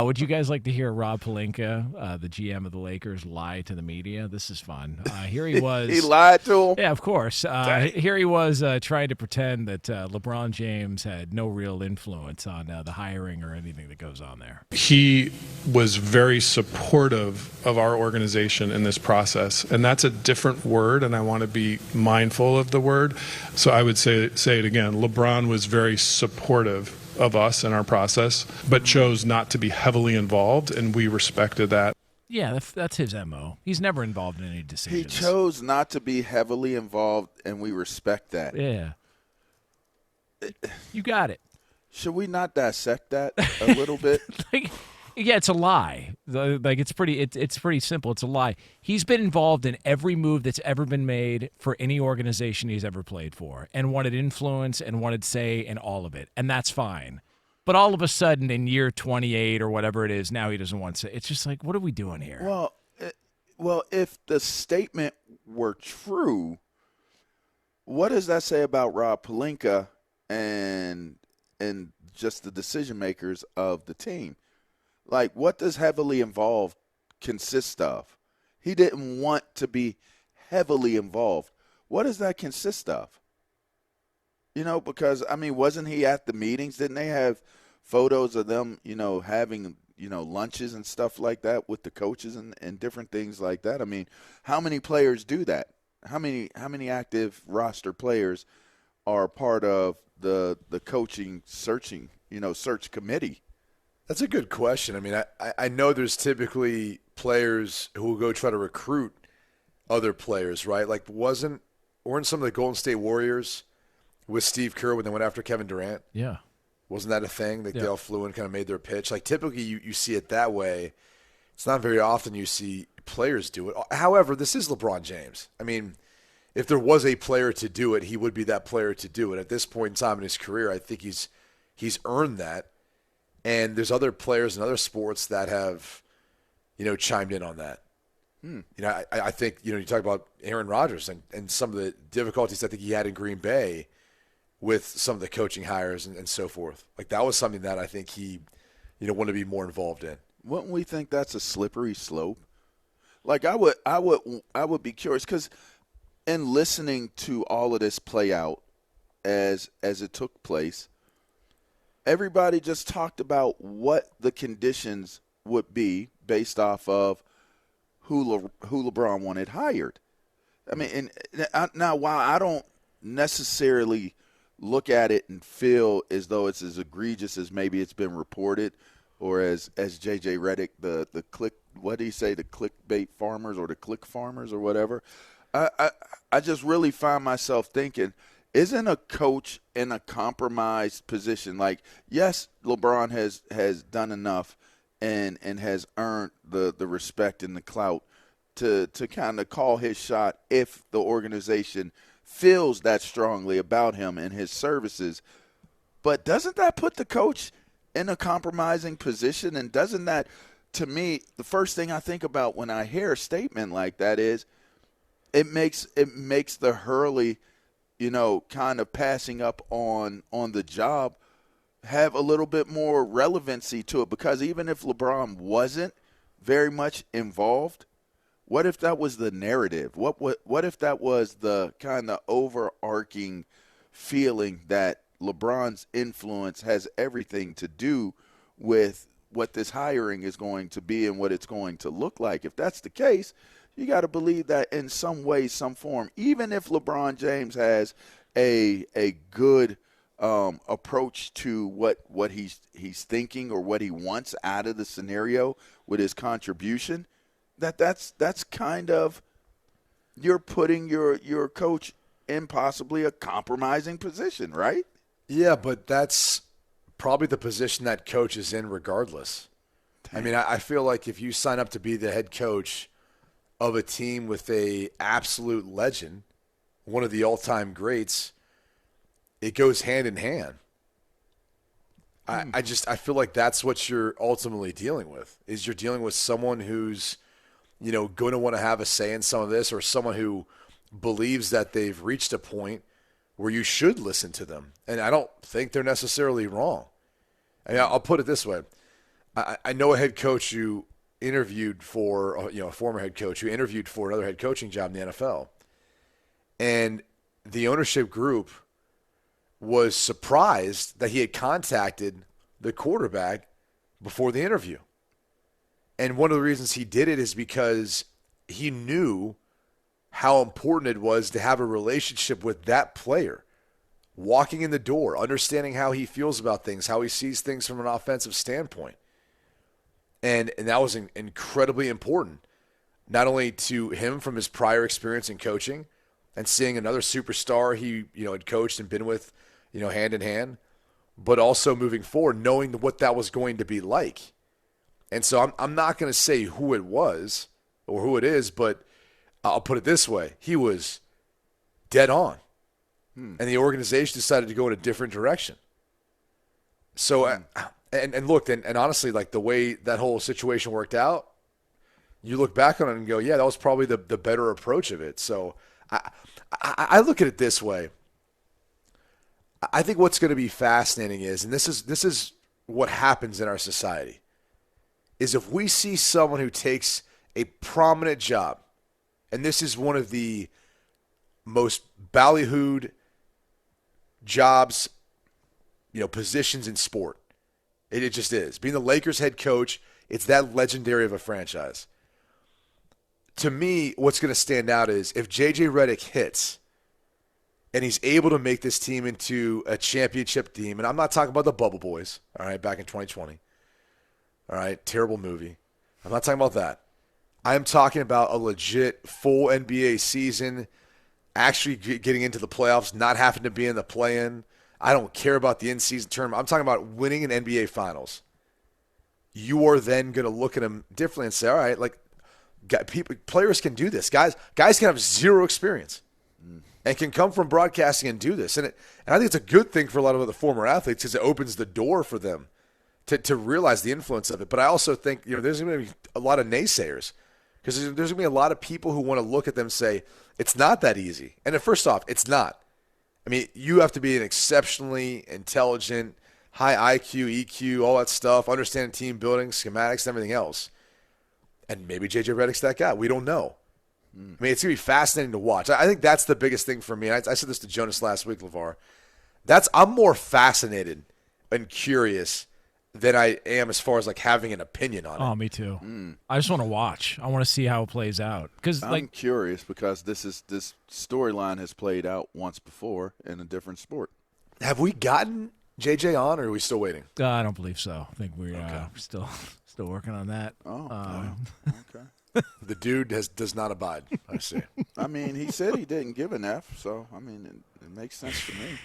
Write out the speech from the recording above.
Would you guys like to hear Rob Pelinka, the GM of the Lakers, lie to the media? This is fun. Here he was. He lied to him? Yeah, of course. Here he was trying to pretend that LeBron James had no real influence on the hiring or anything that goes on there. He was very supportive of our organization in this process, and that's a different word, and I want to be mindful of the word. So I would say it again. LeBron was very supportive of us and our process, but chose not to be heavily involved, and we respected that. Yeah, that's his MO. He's never involved in any decisions. He chose not to be heavily involved, and we respect that. Yeah. You got it. Should we not dissect that a little bit? Yeah, it's a lie. It's pretty simple. It's a lie. He's been involved in every move that's ever been made for any organization he's ever played for, and wanted influence and wanted say in all of it, and that's fine. But all of a sudden, in year 28 or whatever it is, now he doesn't want to say. It's just like, what are we doing here? Well, if the statement were true, what does that say about Rob Pelinka and just the decision makers of the team? Like, what does heavily involved consist of? He didn't want to be heavily involved. What does that consist of? Because, wasn't he at the meetings? Didn't they have photos of them, having, lunches and stuff like that with the coaches and different things like that? How many players do that? How many active roster players are part of the coaching search committee? That's a good question. I know there's typically players who will go try to recruit other players, right? Like, weren't some of the Golden State Warriors with Steve Kerr when they went after Kevin Durant? Yeah. Wasn't that a thing? They all flew and kind of made their pitch. Like, typically you see it that way. It's not very often you see players do it. However, this is LeBron James. If there was a player to do it, he would be that player to do it. At this point in time in his career, I think he's earned that. And there's other players in other sports that have, chimed in on that. I think, you talk about Aaron Rodgers and some of the difficulties I think he had in Green Bay with some of the coaching hires and so forth. Like, that was something that I think he, wanted to be more involved in. Wouldn't we think that's a slippery slope? Like, I would be curious, because in listening to all of this play out as it took place, everybody just talked about what the conditions would be based off of who LeBron wanted hired. Now, while I don't necessarily look at it and feel as though it's as egregious as maybe it's been reported, or as JJ Redick, the click, what do you say, the clickbait farmers or the click farmers or whatever, I just really find myself thinking, isn't a coach in a compromised position? Like, yes, LeBron has done enough and has earned the respect and the clout to kind of call his shot if the organization feels that strongly about him and his services. But doesn't that put the coach in a compromising position? And doesn't that, to me, the first thing I think about when I hear a statement like that is it makes the Hurley, kind of passing up on the job have a little bit more relevancy to it. Because even if LeBron wasn't very much involved, what if that was the narrative? What if that was the kind of overarching feeling that LeBron's influence has everything to do with what this hiring is going to be and what it's going to look like? If that's the case, you got to believe that in some way, some form, even if LeBron James has a good approach to what he's thinking or what he wants out of the scenario with his contribution, that's kind of, you're putting your coach in possibly a compromising position, right? Yeah, but that's probably the position that coach is in regardless. I feel like if you sign up to be the head coach of a team with a absolute legend, one of the all-time greats, it goes hand in hand. I feel like that's what you're ultimately dealing with, is you're dealing with someone who's, going to want to have a say in some of this, or someone who believes that they've reached a point where you should listen to them. And I don't think they're necessarily wrong. I'll put it this way. I know a head coach who interviewed for, a former head coach who interviewed for another head coaching job in the NFL. And the ownership group was surprised that he had contacted the quarterback before the interview. And one of the reasons he did it is because he knew how important it was to have a relationship with that player. Walking in the door, understanding how he feels about things, how he sees things from an offensive standpoint. And that was incredibly important, not only to him from his prior experience in coaching and seeing another superstar he had coached and been with hand in hand, but also moving forward, knowing what that was going to be like. And so I'm not going to say who it was or who it is, but I'll put it this way. He was dead on. And the organization decided to go in a different direction. So, and look, and honestly, like the way that whole situation worked out, you look back on it and go, yeah, that was probably the better approach of it. So I look at it this way. I think what's going to be fascinating is, and this is what happens in our society, is if we see someone who takes a prominent job, and this is one of the most ballyhooed jobs, positions in sport. It just is. Being the Lakers head coach, it's that legendary of a franchise. To me, what's going to stand out is if JJ Redick hits and he's able to make this team into a championship team, and I'm not talking about the Bubble Boys, all right, back in 2020. All right, terrible movie. I'm not talking about that. I'm talking about a legit full NBA season, actually getting into the playoffs, not having to be in the play-in. I don't care about the in-season tournament. I'm talking about winning an NBA Finals. You are then going to look at them differently and say, all right, like players can do this. Guys can have zero experience and can come from broadcasting and do this. And I think it's a good thing for a lot of the former athletes because it opens the door for them to realize the influence of it. But I also think there's going to be a lot of naysayers because there's going to be a lot of people who want to look at them and say, it's not that easy. And first off, it's not. I mean, you have to be an exceptionally intelligent, high IQ, EQ, all that stuff, understanding team building, schematics, and everything else. And maybe JJ Redick's that guy. We don't know. I mean, it's going to be fascinating to watch. I think that's the biggest thing for me. I said this to Jonas last week, LaVar. I'm more fascinated and curious than I am as far as like having an opinion on it. Oh, me too. I just want to watch. I want to see how it plays out. Because I'm curious because this storyline has played out once before in a different sport. Have we gotten JJ on, or are we still waiting? I don't believe so. I think we're still working on that. Okay. The dude does not abide. I see. I mean, he said he didn't give an F, so I mean, it makes sense to me.